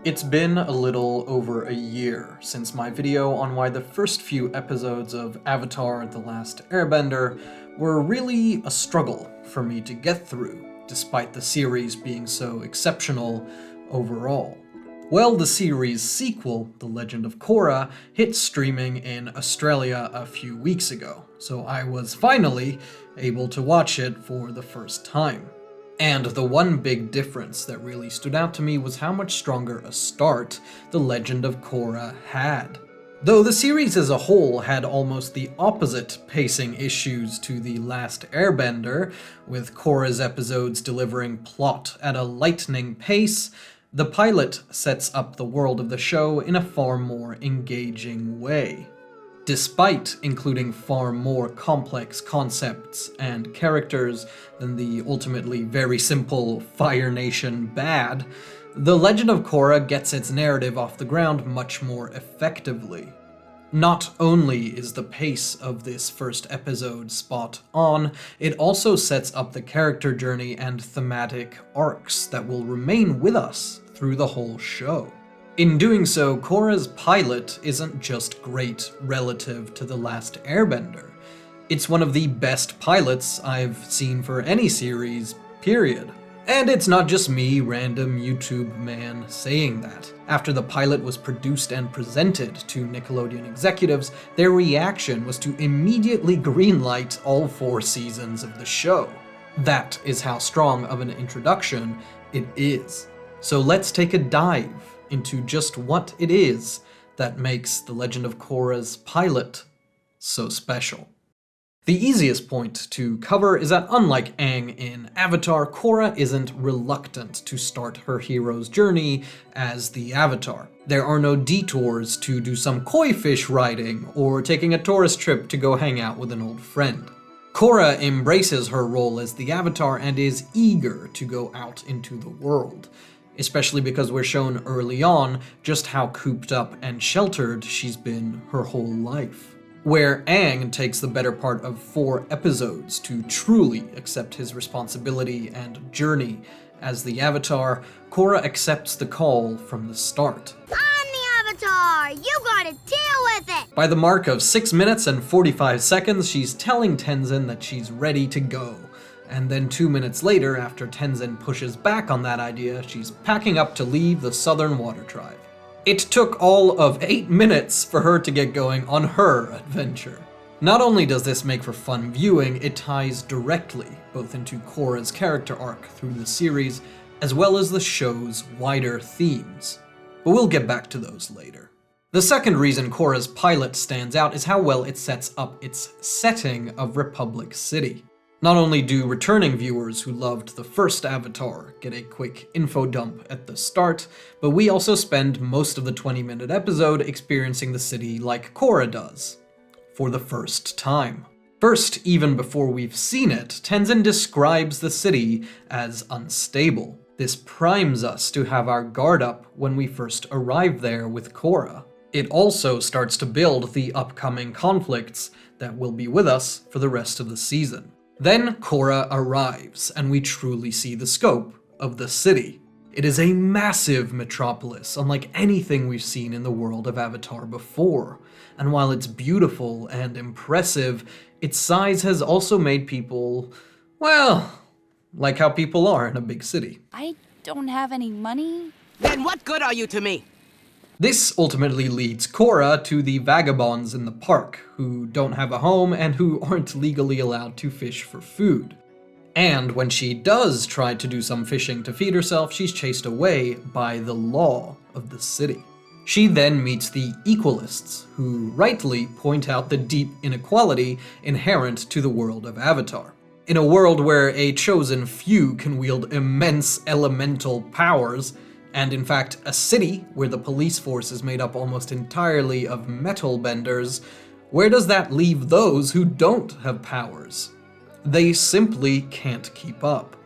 It's been a little over a year since my video on why the first few episodes of Avatar: The Last Airbender were really a struggle for me to get through, despite the series being so exceptional overall. Well, the series' sequel, The Legend of Korra, hit streaming in Australia a few weeks ago, so I was finally able to watch it for the first time. And the one big difference that really stood out to me was how much stronger a start The Legend of Korra had. Though the series as a whole had almost the opposite pacing issues to The Last Airbender, with Korra's episodes delivering plot at a lightning pace, the pilot sets up the world of the show in a far more engaging way. Despite including far more complex concepts and characters than the ultimately very simple Fire Nation bad, The Legend of Korra gets its narrative off the ground much more effectively. Not only is the pace of this first episode spot on, it also sets up the character journey and thematic arcs that will remain with us through the whole show. In doing so, Korra's pilot isn't just great relative to The Last Airbender. It's one of the best pilots I've seen for any series, period. And it's not just me, random YouTube man, saying that. After the pilot was produced and presented to Nickelodeon executives, their reaction was to immediately greenlight all 4 seasons of the show. That is how strong of an introduction it is. So let's take a dive into just what it is that makes The Legend of Korra's pilot so special. The easiest point to cover is that unlike Aang in Avatar, Korra isn't reluctant to start her hero's journey as the Avatar. There are no detours to do some koi fish riding or taking a tourist trip to go hang out with an old friend. Korra embraces her role as the Avatar and is eager to go out into the world, especially because we're shown early on just how cooped up and sheltered she's been her whole life. Where Aang takes the better part of 4 episodes to truly accept his responsibility and journey as the Avatar, Korra accepts the call from the start. I'm the Avatar! You gotta deal with it! By the mark of 6 minutes and 45 seconds, she's telling Tenzin that she's ready to go. And then 2 minutes later, after Tenzin pushes back on that idea, she's packing up to leave the Southern Water Tribe. It took all of 8 minutes for her to get going on her adventure. Not only does this make for fun viewing, it ties directly both into Korra's character arc through the series, as well as the show's wider themes. But we'll get back to those later. The second reason Korra's pilot stands out is how well it sets up its setting of Republic City. Not only do returning viewers who loved the first Avatar get a quick info dump at the start, but we also spend most of the 20-minute episode experiencing the city like Korra does, for the first time. First, even before we've seen it, Tenzin describes the city as unstable. This primes us to have our guard up when we first arrive there with Korra. It also starts to build the upcoming conflicts that will be with us for the rest of the season. Then Korra arrives, and we truly see the scope of the city. It is a massive metropolis, unlike anything we've seen in the world of Avatar before. And while it's beautiful and impressive, its size has also made people, well, like how people are in a big city. I don't have any money. Then what good are you to me? This ultimately leads Korra to the vagabonds in the park, who don't have a home and who aren't legally allowed to fish for food. And when she does try to do some fishing to feed herself, she's chased away by the law of the city. She then meets the Equalists, who rightly point out the deep inequality inherent to the world of Avatar. In a world where a chosen few can wield immense elemental powers, and in fact, a city where the police force is made up almost entirely of metal benders, where does that leave those who don't have powers? They simply can't keep up.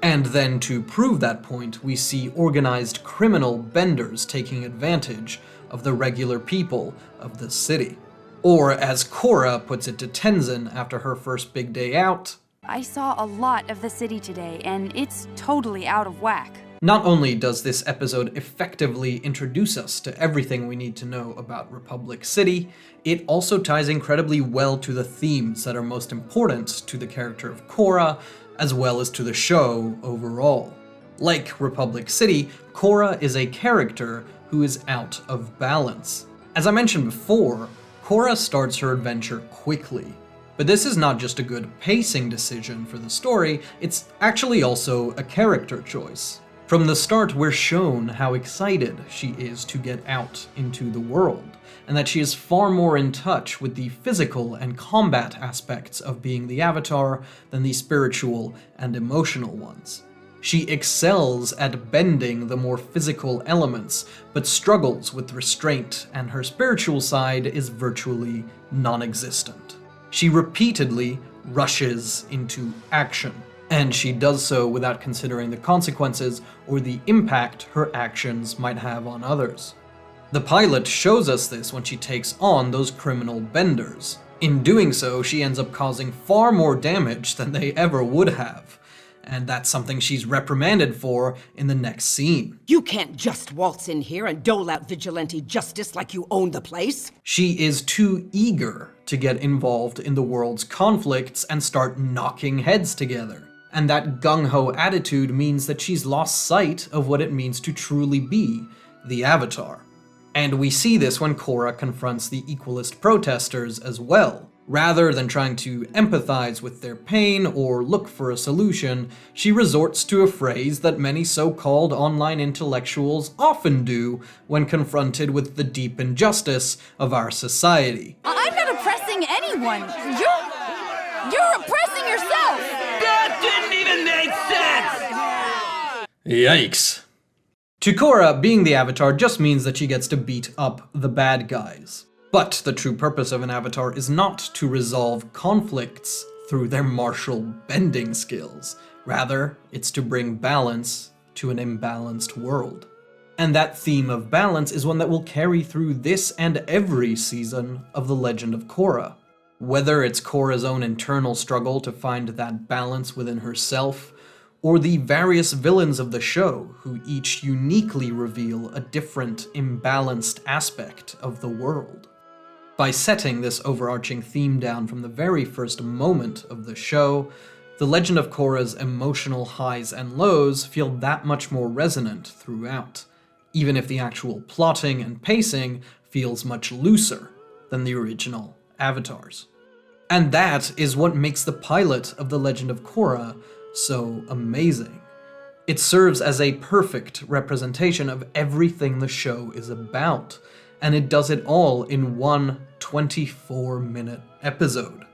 And then to prove that point, we see organized criminal benders taking advantage of the regular people of the city. Or as Korra puts it to Tenzin after her first big day out, I saw a lot of the city today, and it's totally out of whack. Not only does this episode effectively introduce us to everything we need to know about Republic City, it also ties incredibly well to the themes that are most important to the character of Korra, as well as to the show overall. Like Republic City, Korra is a character who is out of balance. As I mentioned before, Korra starts her adventure quickly. But this is not just a good pacing decision for the story, it's actually also a character choice. From the start, we're shown how excited she is to get out into the world, and that she is far more in touch with the physical and combat aspects of being the Avatar than the spiritual and emotional ones. She excels at bending the more physical elements, but struggles with restraint, and her spiritual side is virtually non-existent. She repeatedly rushes into action, and she does so without considering the consequences or the impact her actions might have on others. The pilot shows us this when she takes on those criminal benders. In doing so, she ends up causing far more damage than they ever would have, and that's something she's reprimanded for in the next scene. You can't just waltz in here and dole out vigilante justice like you own the place. She is too eager to get involved in the world's conflicts and start knocking heads together. And that gung-ho attitude means that she's lost sight of what it means to truly be the Avatar. And we see this when Korra confronts the equalist protesters as well. Rather than trying to empathize with their pain or look for a solution, she resorts to a phrase that many so-called online intellectuals often do when confronted with the deep injustice of our society. I'm not oppressing anyone. You're oppressing yourself. That didn't even make sense! Yikes. To Korra, being the Avatar just means that she gets to beat up the bad guys. But the true purpose of an Avatar is not to resolve conflicts through their martial bending skills. Rather, it's to bring balance to an imbalanced world. And that theme of balance is one that will carry through this and every season of The Legend of Korra. Whether it's Korra's own internal struggle to find that balance within herself, or the various villains of the show who each uniquely reveal a different, imbalanced aspect of the world. By setting this overarching theme down from the very first moment of the show, The Legend of Korra's emotional highs and lows feel that much more resonant throughout, even if the actual plotting and pacing feels much looser than the original Avatars. And that is what makes the pilot of The Legend of Korra so amazing. It serves as a perfect representation of everything the show is about, and it does it all in one 24-minute episode.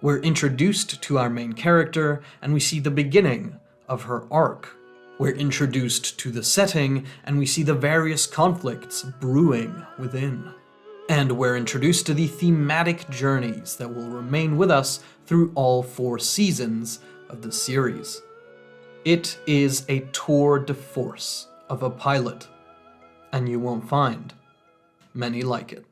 We're introduced to our main character, and we see the beginning of her arc. We're introduced to the setting, and we see the various conflicts brewing within. And we're introduced to the thematic journeys that will remain with us through all 4 seasons of the series. It is a tour de force of a pilot, and you won't find many like it.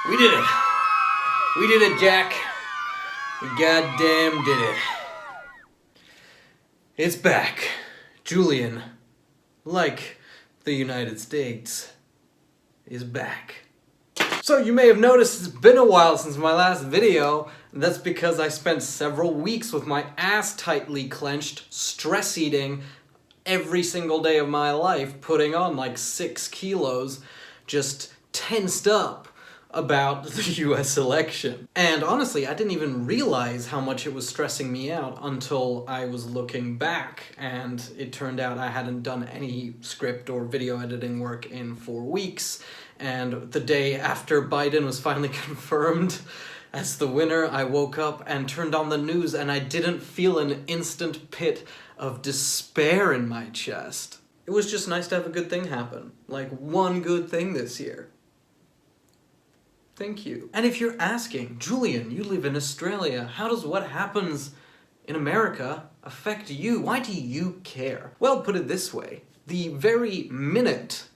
We did it. We did it, Jack. We goddamn did it. It's back. Julian, like the United States, is back. So you may have noticed it's been a while since my last video, and that's because I spent several weeks with my ass tightly clenched, stress eating every single day of my life, putting on like 6 kilos, just tensed up about the US election. And honestly, I didn't even realize how much it was stressing me out until I was looking back, and it turned out I hadn't done any script or video editing work in 4 weeks, and the day after Biden was finally confirmed as the winner, I woke up and turned on the news, and I didn't feel an instant pit of despair in my chest. It was just nice to have a good thing happen. Like, one good thing this year. Thank you. And if you're asking, Julian, you live in Australia, how does what happens in America affect you? Why do you care? Well, put it this way. The very minute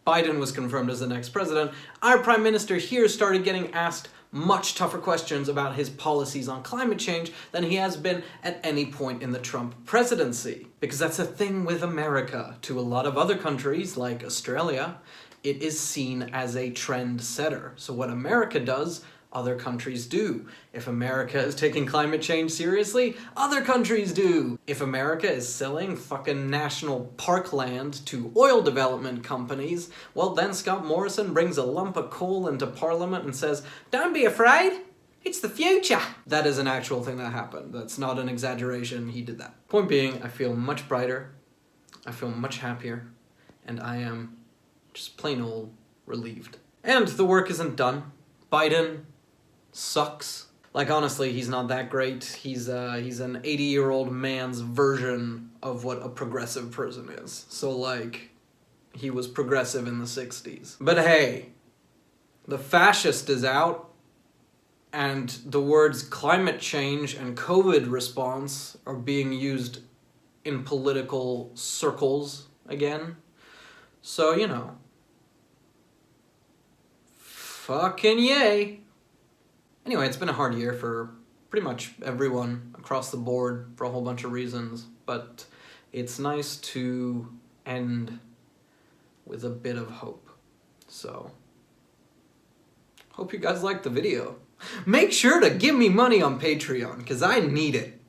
Biden was confirmed as the next president, our prime minister here started getting asked much tougher questions about his policies on climate change than he has been at any point in the Trump presidency. Because that's a thing with America. To a lot of other countries, like Australia, it is seen as a trend setter. So what America does, other countries do. If America is taking climate change seriously, other countries do. If America is selling fucking national parkland to oil development companies, well then Scott Morrison brings a lump of coal into Parliament and says, "Don't be afraid, it's the future." That is an actual thing that happened. That's not an exaggeration, he did that. Point being, I feel much brighter, I feel much happier, and I am just plain old relieved. And the work isn't done. Biden sucks. Like, honestly, he's not that great. He's an 80-year-old man's version of what a progressive person is. So, like, he was progressive in the 60s. But hey, the fascist is out, and the words climate change and COVID response are being used in political circles again. So, you know, fucking yay. Anyway, it's been a hard year for pretty much everyone across the board for a whole bunch of reasons, but it's nice to end with a bit of hope. So, hope you guys liked the video. Make sure to give me money on Patreon, because I need it.